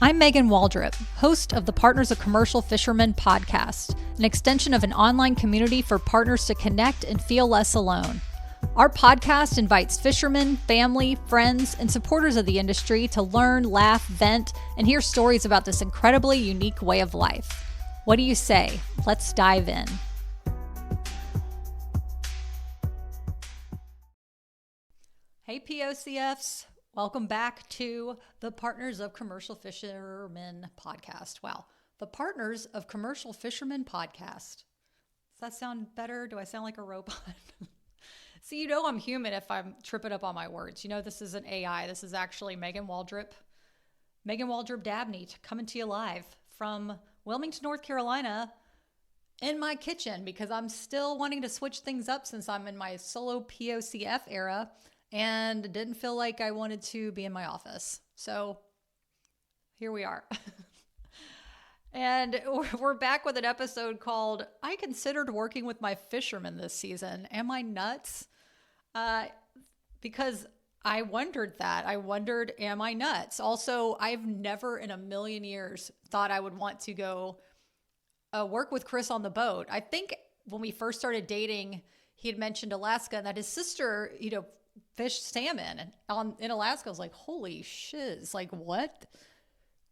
I'm Megan Waldrop, host of the Partners of Commercial Fishermen podcast, an extension of an online community for partners to connect and feel less alone. Our podcast invites fishermen, family, friends, and supporters of the industry to learn, laugh, vent, and hear stories about this incredibly unique way of life. What do you say? Let's dive in. Hey POCFs, welcome back to the Partners of Commercial Fishermen podcast. Wow, the Partners of Commercial Fishermen podcast. Does that sound better? Do I sound like a robot? See, you know I'm human if I'm tripping up on my words. You know this isn't AI. This is actually Megan Waldrop Dabney coming to you live from Wilmington, North Carolina in my kitchen because I'm still wanting to switch things up since I'm in my solo POCF era and didn't feel like I wanted to be in my office. So here we are. And we're back with an episode called, I considered working with my fishermen this season. Am I nuts? Because I wondered that. I wondered, am I nuts? Also, I've never in a million years thought I would want to go work with Chris on the boat. I think when we first started dating, he had mentioned Alaska and that his sister, fished salmon in Alaska. I was like, holy shiz, like what?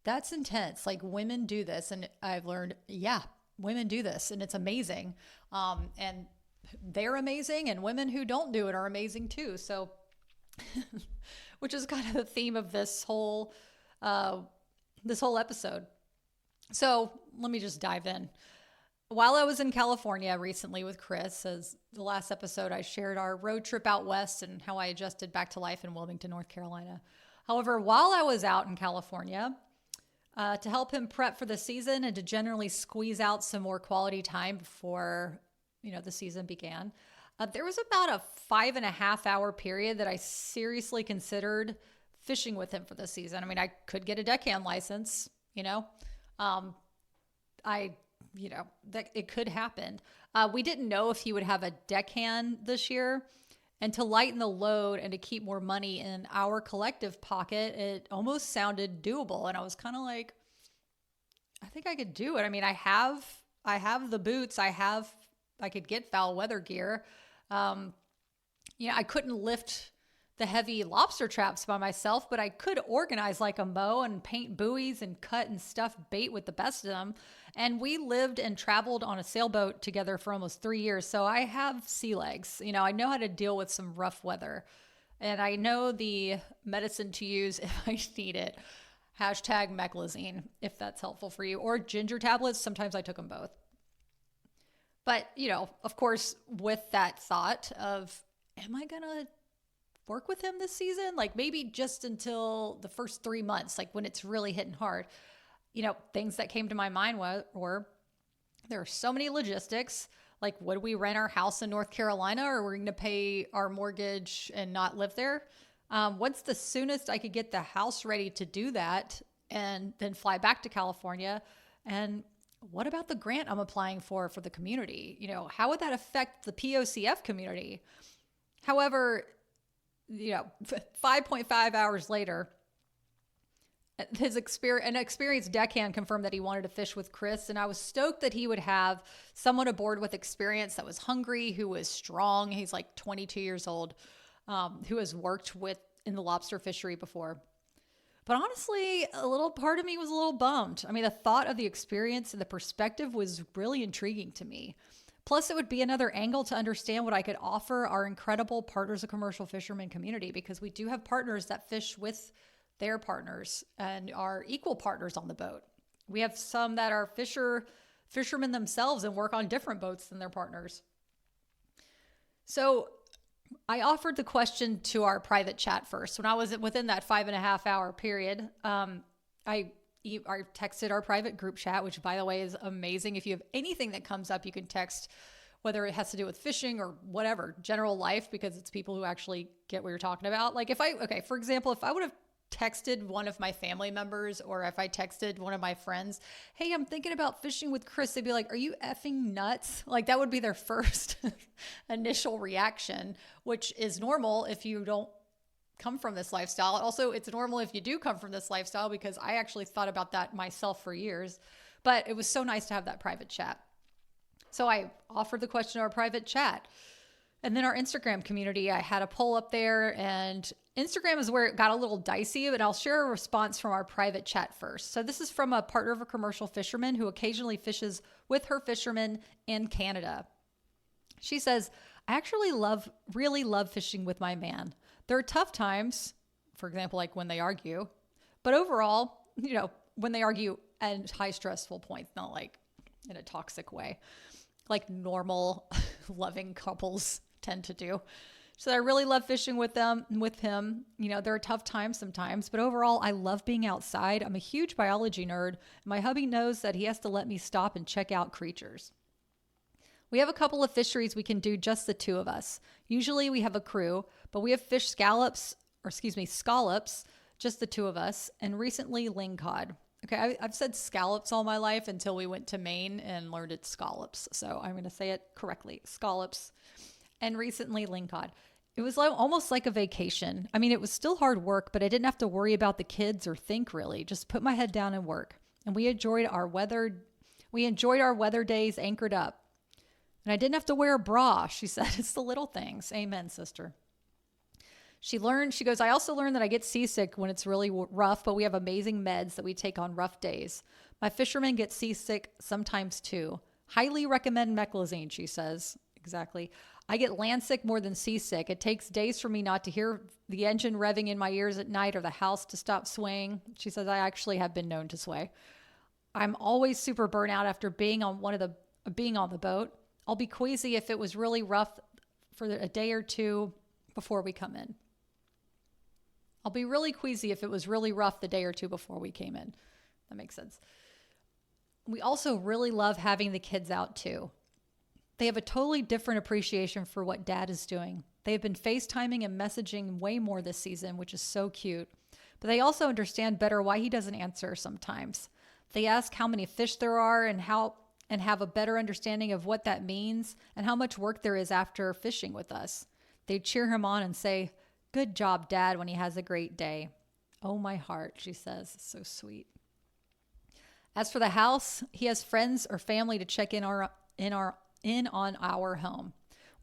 That's intense. Like women do this. And I've learned, yeah, women do this and it's amazing. And they're amazing and women who don't do it are amazing too. So, which is kind of the theme of this whole episode. So let me just dive in. While I was in California recently with Chris, as the last episode, I shared our road trip out west and how I adjusted back to life in Wilmington, North Carolina. However, while I was out in California, to help him prep for the season and to generally squeeze out some more quality time before, the season began, there was about a 5.5 hour period that I seriously considered fishing with him for the season. I mean, I could get a deckhand license, that it could happen. We didn't know if he would have a deckhand this year, and to lighten the load and to keep more money in our collective pocket, it almost sounded doable. And I was kind of like, I think I could do it. I mean, I have the boots. I could get foul weather gear. I couldn't lift the heavy lobster traps by myself, but I could organize like a mow and paint buoys and cut and stuff bait with the best of them. And we lived and traveled on a sailboat together for almost 3 years. So I have sea legs. I know how to deal with some rough weather and I know the medicine to use if I need it. Hashtag meclizine, if that's helpful for you, or ginger tablets. Sometimes I took them both. But, of course, with that thought of, am I going to work with him this season? Like maybe just until the first 3 months, like when it's really hitting hard. Things that came to my mind were there are so many logistics. Like, would we rent our house in North Carolina or we're going to pay our mortgage and not live there? What's the soonest I could get the house ready to do that and then fly back to California? And what about the grant I'm applying for the community? How would that affect the POCF community? However, 5.5 hours later, an experienced deckhand confirmed that he wanted to fish with Chris. And I was stoked that he would have someone aboard with experience that was hungry, who was strong. He's like 22 years old, who has worked in the lobster fishery before. But honestly, a little part of me was a little bummed. I mean, the thought of the experience and the perspective was really intriguing to me. Plus, it would be another angle to understand what I could offer our incredible Partners of Commercial Fishermen community, because we do have partners that fish with their partners and are equal partners on the boat. We have some that are fishermen themselves and work on different boats than their partners. So I offered the question to our private chat first. When I was within that 5.5 hour period, I texted our private group chat, which by the way is amazing. If you have anything that comes up, you can text, whether it has to do with fishing or whatever, general life, because it's people who actually get what you're talking about. Like for example, if I would have texted one of my family members, or if I texted one of my friends, hey, I'm thinking about fishing with Chris, they'd be like, are you effing nuts? Like that would be their first initial reaction, which is normal if you don't come from this lifestyle. Also, it's normal if you do come from this lifestyle, because I actually thought about that myself for years, but it was so nice to have that private chat. So I offered the question to our private chat. And then our Instagram community, I had a poll up there, and Instagram is where it got a little dicey, but I'll share a response from our private chat first. So this is from a partner of a commercial fisherman who occasionally fishes with her fishermen in Canada. She says, I actually really love fishing with my man. There are tough times, for example, like when they argue, but overall, when they argue at high stressful points, not like in a toxic way, like normal loving couples tend to do. So I really love fishing with him. There are tough times sometimes, but overall, I love being outside. I'm a huge biology nerd. My hubby knows that he has to let me stop and check out creatures. We have a couple of fisheries we can do just the two of us. Usually we have a crew, but we have fished scallops, just the two of us, and recently lingcod. Okay, I've said scallops all my life until we went to Maine and learned it's scallops. So I'm going to say it correctly, scallops, and recently lingcod. It was almost like a vacation. I mean, it was still hard work, but I didn't have to worry about the kids or think really. Just put my head down and work. And we enjoyed our weather days anchored up. And I didn't have to wear a bra. She said, it's the little things. Amen, sister. She goes, I also learned that I get seasick when it's really rough, but we have amazing meds that we take on rough days. My fishermen get seasick sometimes too. Highly recommend meclizine, she says. Exactly. I get land sick more than seasick. It takes days for me not to hear the engine revving in my ears at night or the house to stop swaying. She says, I actually have been known to sway. I'm always super burnt out after being on the boat. I'll be queasy if it was really rough for a day or two before we come in. I'll be really queasy if it was really rough the day or two before we came in. That makes sense. We also really love having the kids out too. They have a totally different appreciation for what dad is doing. They have been FaceTiming and messaging way more this season, which is so cute. But they also understand better why he doesn't answer sometimes. They ask how many fish there are and have a better understanding of what that means and how much work there is after fishing with us. They cheer him on and say, good job, Dad, when he has a great day. Oh, my heart, she says. So sweet. As for the house, he has friends or family to check in on our home.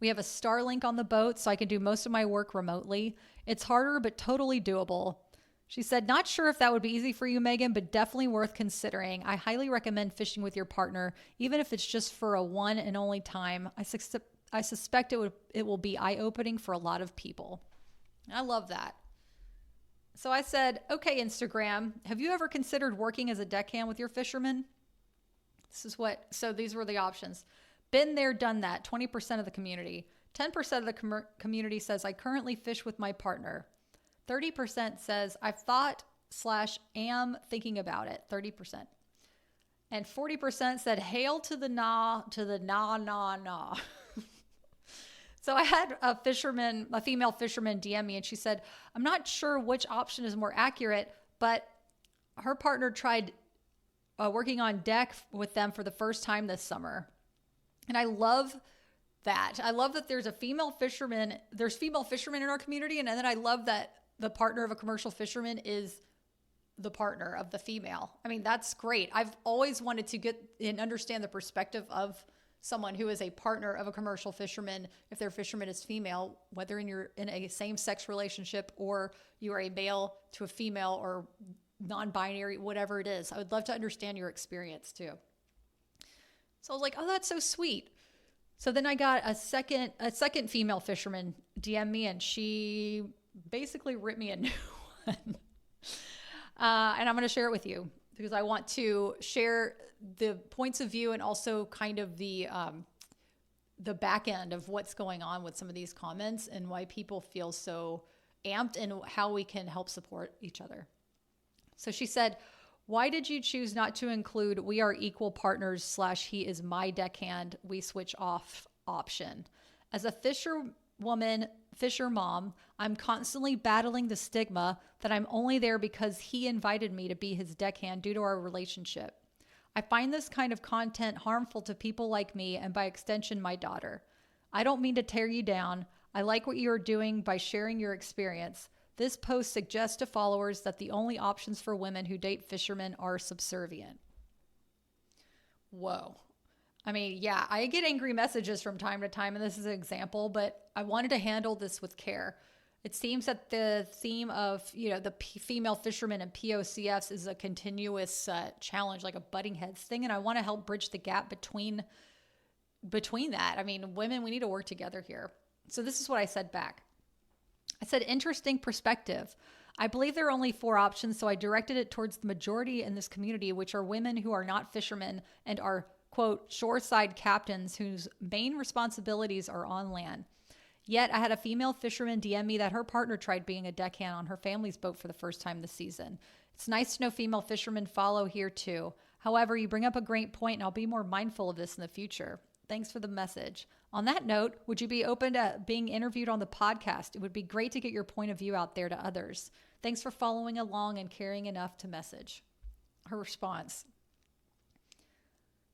We have a Starlink on the boat, so I can do most of my work remotely. It's harder, but totally doable. She said, not sure if that would be easy for you, Megan, but definitely worth considering. I highly recommend fishing with your partner, even if it's just for a one and only time. I suspect it will be eye-opening for a lot of people. I love that. So I said, okay, Instagram, have you ever considered working as a deckhand with your fishermen? So these were the options. Been there, done that, 20% of the community. 10% of the community says, I currently fish with my partner. 30% says, I've thought/am thinking about it, 30%. And 40% said, hail to the nah, nah. So I had a female fisherman DM me, and she said, I'm not sure which option is more accurate, but her partner tried working on deck with them for the first time this summer. And I love that. I love that there's female fishermen in our community. And then I love that the partner of a commercial fisherman is the partner of the female. I mean, that's great. I've always wanted to get and understand the perspective of someone who is a partner of a commercial fisherman, if their fisherman is female, whether you're in a same-sex relationship or you are a male to a female or non-binary, whatever it is. I would love to understand your experience too. So I was like, oh, that's so sweet. So then I got a second female fisherman DM me, and she basically ripped me a new one. And I'm going to share it with you because I want to share the points of view and also kind of the back end of what's going on with some of these comments and why people feel so amped and how we can help support each other. So she said, why did you choose not to include we are equal partners / he is my deckhand, we switch off option? As a fisher mom, I'm constantly battling the stigma that I'm only there because he invited me to be his deckhand due to our relationship. I find this kind of content harmful to people like me and by extension, my daughter. I don't mean to tear you down. I like what you are doing by sharing your experience. This post suggests to followers that the only options for women who date fishermen are subservient. Whoa. I mean, yeah, I get angry messages from time to time, and this is an example, but I wanted to handle this with care. It seems that the theme of, the female fishermen and POCFs is a continuous challenge, like a butting heads thing. And I want to help bridge the gap between that. I mean, women, we need to work together here. So this is what I said back. I said, interesting perspective. I believe there are only 4 options, so I directed it towards the majority in this community, which are women who are not fishermen and are, quote, shoreside captains whose main responsibilities are on land. Yet I had a female fisherman DM me that her partner tried being a deckhand on her family's boat for the first time this season. It's nice to know female fishermen follow here too. However, you bring up a great point, and I'll be more mindful of this in the future. Thanks for the message. On that note, would you be open to being interviewed on the podcast? It would be great to get your point of view out there to others. Thanks for following along and caring enough to message. Her response.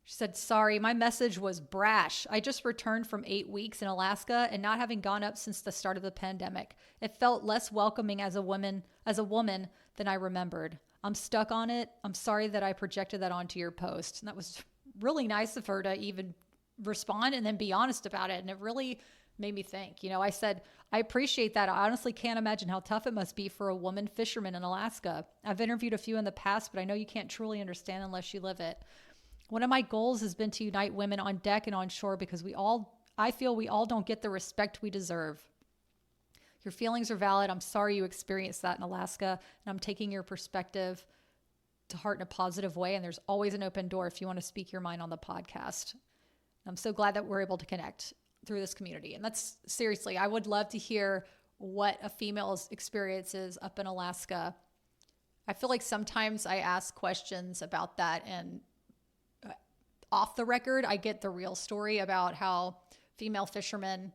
She said, sorry, my message was brash. I just returned from 8 weeks in Alaska and not having gone up since the start of the pandemic. It felt less welcoming as a woman than I remembered. I'm stuck on it. I'm sorry that I projected that onto your post. And that was really nice of her to even respond and then be honest about it. And it really made me think. I said, I appreciate that. I honestly can't imagine how tough it must be for a woman fisherman in Alaska. I've interviewed a few in the past, but I know you can't truly understand unless you live it. One of my goals has been to unite women on deck and on shore because I feel we all don't get the respect we deserve. Your feelings are valid. I'm sorry you experienced that in Alaska, and I'm taking your perspective to heart in a positive way. And there's always an open door if you want to speak your mind on the podcast. I'm so glad that we're able to connect through this community. And that's seriously, I would love to hear what a female's experience is up in Alaska. I feel like sometimes I ask questions about that, and off the record, I get the real story about how female fishermen,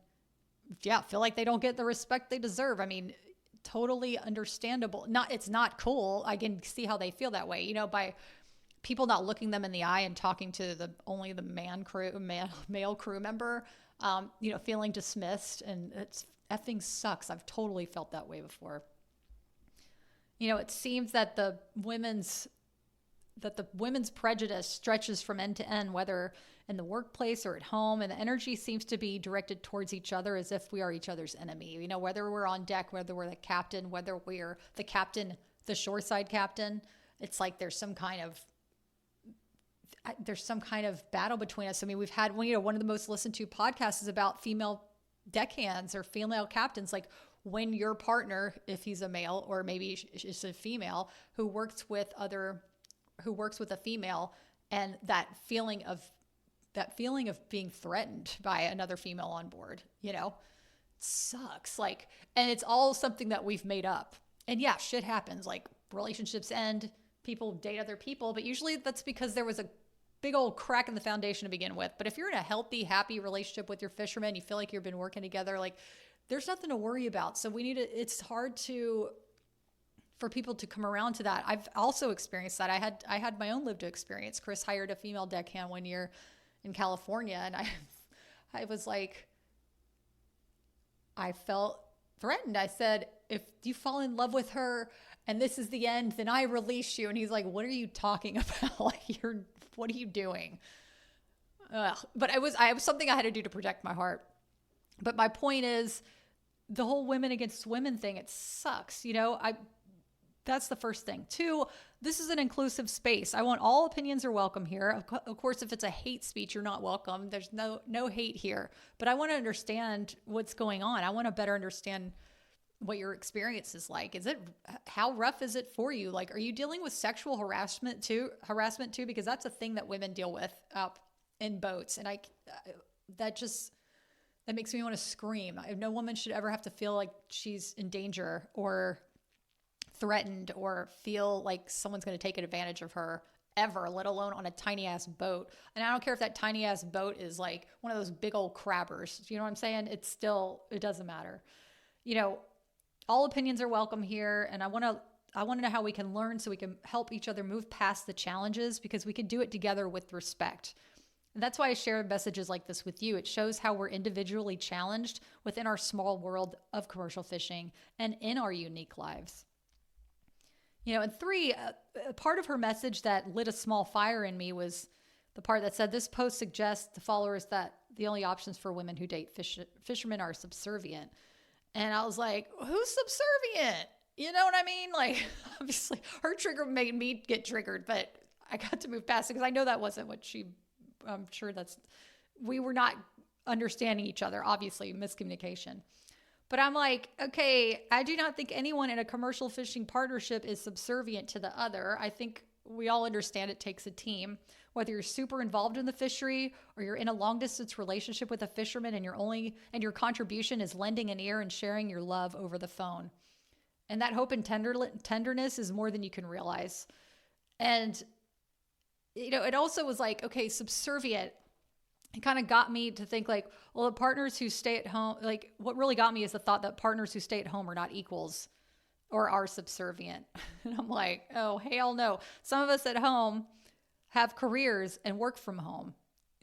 feel like they don't get the respect they deserve. I mean, totally understandable. It's not cool. I can see how they feel that way, by people not looking them in the eye and talking to only the male crew member, feeling dismissed, and it's effing sucks. I've totally felt that way before. It seems that the women's prejudice stretches from end to end, whether in the workplace or at home, and the energy seems to be directed towards each other as if we are each other's enemy. Whether we're on deck, whether we're the captain, whether we're the captain, the shoreside captain, it's like there's some kind of battle between us. I mean, we've had one of the most listened to podcasts is about female deckhands or female captains, like when your partner, if he's a male or maybe it's a female who works with a female, and that feeling of being threatened by another female on board, sucks. And it's all something that we've made up. And yeah, shit happens. Like relationships end, people date other people, but usually that's because there was a big old crack in the foundation to begin with. But if you're in a healthy, happy relationship with your fisherman, you feel like you've been working together, there's nothing to worry about. So it's hard for people to come around to that. I've also experienced that. I had my own lived experience. Chris hired a female deckhand one year in California, and I was like, I felt threatened. I said, if you fall in love with her and this is the end, then I release you. And he's like, what are you talking about? What are you doing? But it was something I had to do to protect my heart. But my point is, the whole women against women thing, it sucks. That's the first thing. 2, this is an inclusive space. I want all opinions are welcome here. Of course, if it's a hate speech, you're not welcome. There's no hate here. But I want to understand what's going on. I want to better understand what your experience is like. How rough is it for you? Are you dealing with sexual harassment too? Because that's a thing that women deal with up in boats. And that makes me want to scream. No woman should ever have to feel like she's in danger or threatened or feel like someone's going to take advantage of her ever, let alone on a tiny ass boat. And I don't care if that tiny ass boat is like one of those big old crabbers. You know what I'm saying? It doesn't matter. All opinions are welcome here. And I want to know how we can learn so we can help each other move past the challenges, because we can do it together with respect. And that's why I share messages like this with you. It shows how we're individually challenged within our small world of commercial fishing and in our unique lives. And three, a part of her message that lit a small fire in me was the part that said, this post suggests to followers that the only options for women who date fishermen are subservient. And I was like, who's subservient? You know what I mean? Like, obviously, her trigger made me get triggered, but I got to move past it because I know that wasn't what I'm sure we were not understanding each other, obviously, miscommunication. But I'm like, okay, I do not think anyone in a commercial fishing partnership is subservient to the other. I think we all understand it takes a team. Whether you're super involved in the fishery or you're in a long distance relationship with a fisherman and your contribution is lending an ear and sharing your love over the phone. And that hope and tenderness is more than you can realize. And, it also was like, okay, subservient. It kind of got me to think like, well, the partners who stay at home, like what really got me is the thought that partners who stay at home are not equals or are subservient. And I'm like, oh, hell no. Some of us at home have careers and work from home.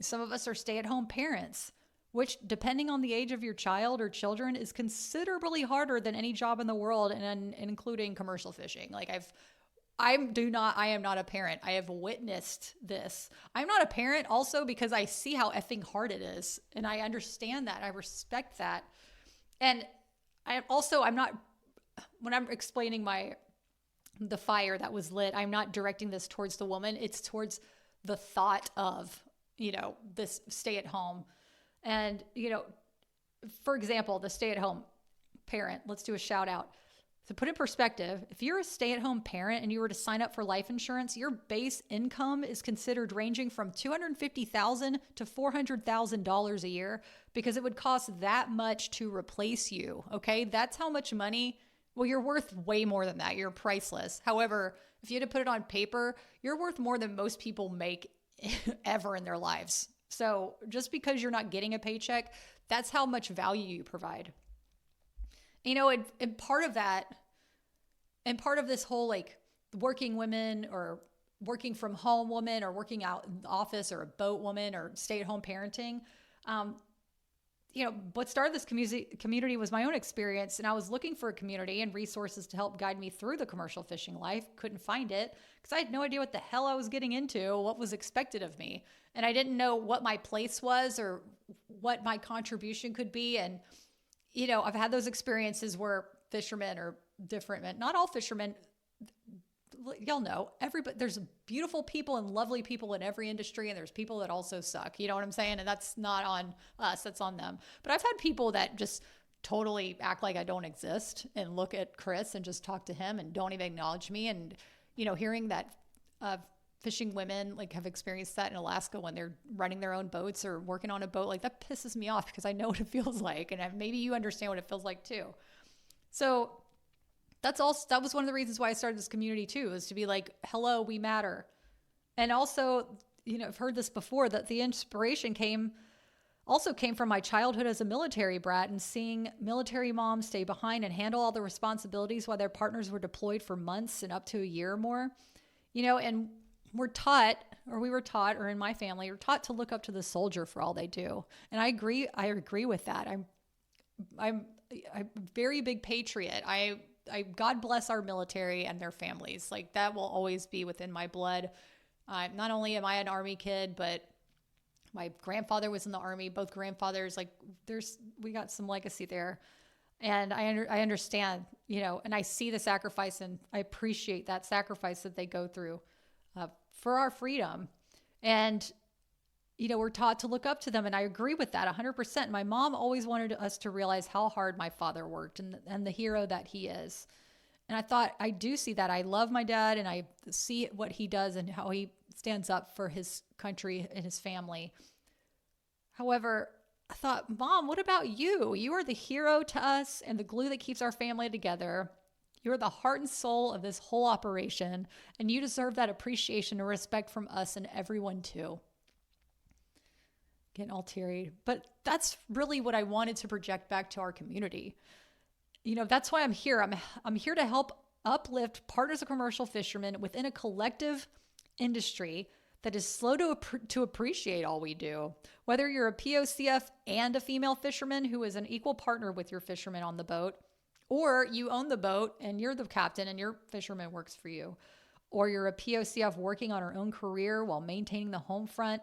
Some of us are stay-at-home parents, which depending on the age of your child or children is considerably harder than any job in the world, and including commercial fishing. Like I am not a parent. I have witnessed this. I'm not a parent also because I see how effing hard it is. And I understand that. I respect that. And I'm not, when I'm explaining the fire that was lit, I'm not directing this towards the woman. It's towards the thought of, this stay at home. And, for example, the stay at home parent, let's do a shout out. To put in perspective, if you're a stay-at-home parent and you were to sign up for life insurance, your base income is considered ranging from $250,000 to $400,000 a year because it would cost that much to replace you. Okay, that's how much money. Well, you're worth way more than that. You're priceless. However, if you had to put it on paper, you're worth more than most people make ever in their lives. So just because you're not getting a paycheck, that's how much value you provide. And part of that, and part of this whole like working women or working from home woman or working out in the office or a boat woman or stay-at-home parenting, what started this community was my own experience. And I was looking for a community and resources to help guide me through the commercial fishing life. Couldn't find it because I had no idea what the hell I was getting into, what was expected of me. And I didn't know what my place was or what my contribution could be. And I've had those experiences where fishermen are different, men. Not all fishermen, y'all know, there's beautiful people and lovely people in every industry, and there's people that also suck. You know what I'm saying? And that's not on us, that's on them. But I've had people that just totally act like I don't exist and look at Chris and just talk to him and don't even acknowledge me. And, hearing that fishing women like have experienced that in Alaska when they're running their own boats or working on a boat, like that pisses me off because I know what it feels like. And maybe you understand what it feels like too. So that was one of the reasons why I started this community too, is to be like, hello, we matter. And also, I've heard this before, that the inspiration came from my childhood as a military brat and seeing military moms stay behind and handle all the responsibilities while their partners were deployed for months and up to a year or more, and we were taught, or in my family, we're taught to look up to the soldier for all they do. And I agree with that. I'm a very big patriot. God bless our military and their families. Like that will always be within my blood. Not only am I an Army kid, but my grandfather was in the Army, both grandfathers, like we got some legacy there. And I understand, and I see the sacrifice and I appreciate that sacrifice that they go through for our freedom. And, we're taught to look up to them. And I agree with that 100%. My mom always wanted us to realize how hard my father worked and the hero that he is. And I thought, I do see that. I love my dad and I see what he does and how he stands up for his country and his family. However, I thought, Mom, what about you? You are the hero to us and the glue that keeps our family together. You're the heart and soul of this whole operation, and you deserve that appreciation and respect from us and everyone too. Getting all teary, but that's really what I wanted to project back to our community. That's why I'm here. I'm here to help uplift partners of commercial fishermen within a collective industry that is slow to appreciate all we do. Whether you're a POCF and a female fisherman who is an equal partner with your fisherman on the boat, or you own the boat and you're the captain and your fisherman works for you, or you're a POCF working on her own career while maintaining the home front,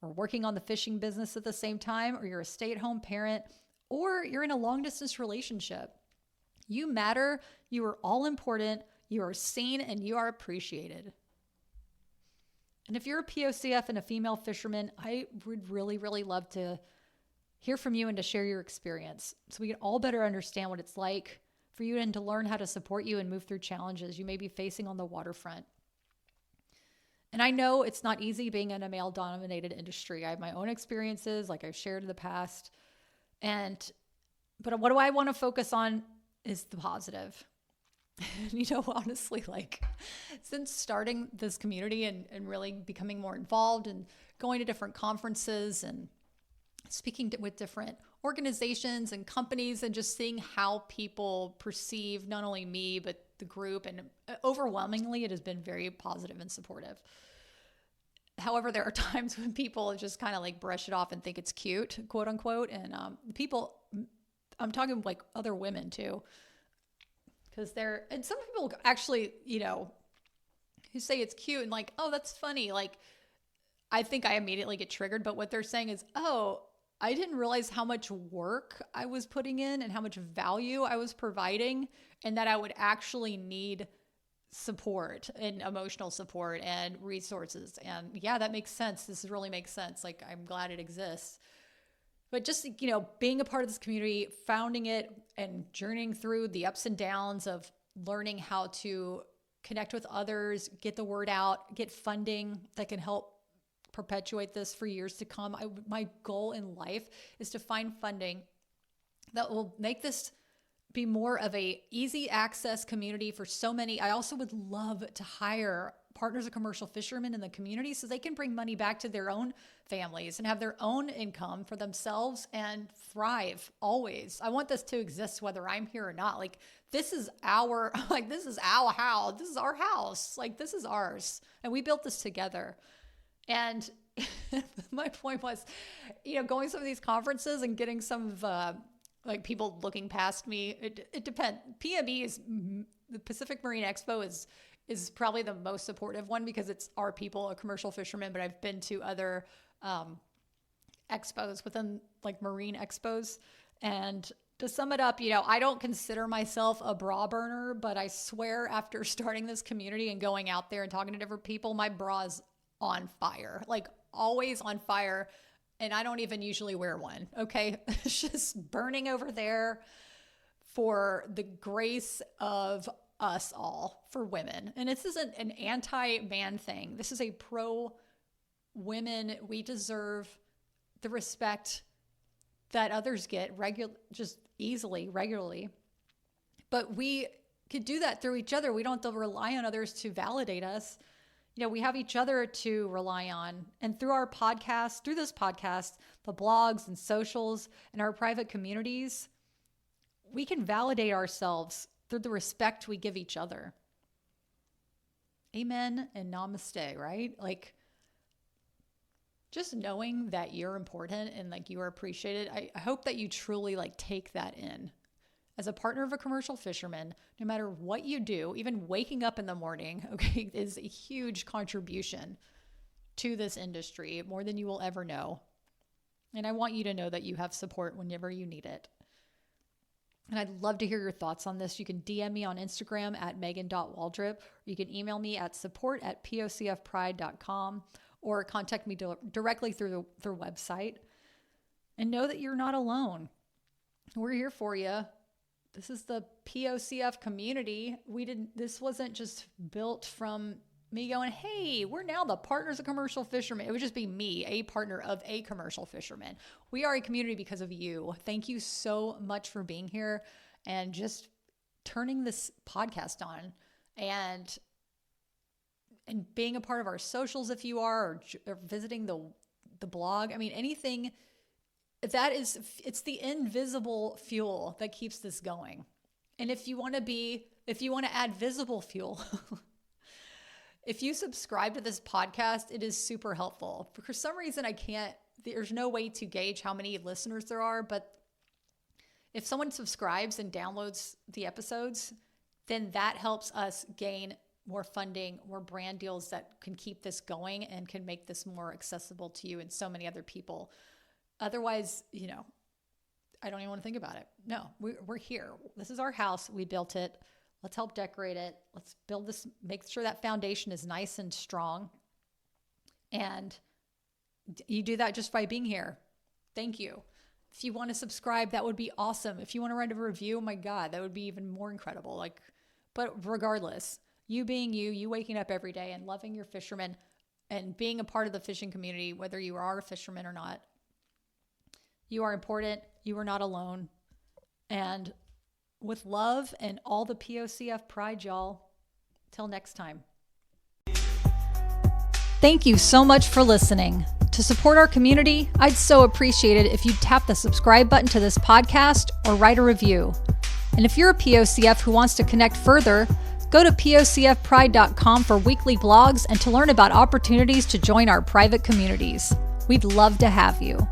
or working on the fishing business at the same time, or you're a stay-at-home parent, or you're in a long-distance relationship. You matter, you are all important, you are seen, and you are appreciated. And if you're a POCF and a female fisherman, I would really, really love to hear from you and to share your experience so we can all better understand what it's like for you and to learn how to support you and move through challenges you may be facing on the waterfront. And I know it's not easy being in a male-dominated industry. I have my own experiences, like I've shared in the past. But what do I want to focus on is the positive. Honestly, like since starting this community and really becoming more involved and going to different conferences and speaking with different organizations and companies and just seeing how people perceive not only me, but the group. And overwhelmingly, it has been very positive and supportive. However, there are times when people just kind of like brush it off and think it's cute, quote unquote. And people, I'm talking like other women too. And some people actually, who say it's cute and like, oh, that's funny. Like, I think I immediately get triggered, but what they're saying is, oh, I didn't realize how much work I was putting in and how much value I was providing, and that I would actually need support and emotional support and resources. And yeah, that makes sense. This really makes sense. Like, I'm glad it exists. But just, being a part of this community, founding it and journeying through the ups and downs of learning how to connect with others, get the word out, get funding that can help perpetuate this for years to come. My goal in life is to find funding that will make this be more of a easy access community for so many. I also would love to hire partners of commercial fishermen in the community so they can bring money back to their own families and have their own income for themselves and thrive always. I want this to exist whether I'm here or not. Like, this is our house. This is our house. Like, this is ours. And we built this together. And my point was, going to some of these conferences and getting some of people looking past me. It depends. PME is the Pacific Marine Expo is probably the most supportive one because it's our people, a commercial fisherman. But I've been to other expos within like marine expos. And to sum it up, I don't consider myself a bra burner, but I swear after starting this community and going out there and talking to different people, my bra is on fire, like always on fire. And I don't even usually wear one. Okay. It's just burning over there for the grace of us all, for women. And this isn't an anti-man thing. This is a pro-women. We deserve the respect that others get regularly. But we could do that through each other. We don't have to rely on others to validate us. We have each other to rely on. And through our podcast, through this podcast, the blogs and socials and our private communities, we can validate ourselves through the respect we give each other. Amen and namaste, right? Like, just knowing that you're important and like you are appreciated. I hope that you truly like take that in. As a partner of a commercial fisherman, no matter what you do, even waking up in the morning, okay, is a huge contribution to this industry, more than you will ever know. And I want you to know that you have support whenever you need it. And I'd love to hear your thoughts on this. You can DM me on Instagram at megan.waldrop, or you can email me at support@pocfpride.com, or contact me directly through the website. And know that you're not alone. We're here for you. This is the POCF community. This wasn't just built from me going, hey, we're now the partners of commercial fishermen. It would just be me, a partner of a commercial fisherman. We are a community because of you. Thank you so much for being here and just turning this podcast on and being a part of our socials if you are, or visiting the blog. I mean, anything. It's the invisible fuel that keeps this going. And if you want to add visible fuel, If you subscribe to this podcast, it is super helpful. For some reason, there's no way to gauge how many listeners there are, but if someone subscribes and downloads the episodes, then that helps us gain more funding, more brand deals that can keep this going and can make this more accessible to you and so many other people. Otherwise, I don't even want to think about it. No, we're here. This is our house. We built it. Let's help decorate it. Let's build this, make sure that foundation is nice and strong. And you do that just by being here. Thank you. If you want to subscribe, that would be awesome. If you want to write a review, oh my God, that would be even more incredible. But regardless, you being you waking up every day and loving your fishermen and being a part of the fishing community, whether you are a fisherman or not, you are important. You are not alone. And with love and all the POCF pride, y'all, till next time. Thank you so much for listening. To support our community, I'd so appreciate it if you'd tap the subscribe button to this podcast or write a review. And if you're a POCF who wants to connect further, go to POCFpride.com for weekly blogs and to learn about opportunities to join our private communities. We'd love to have you.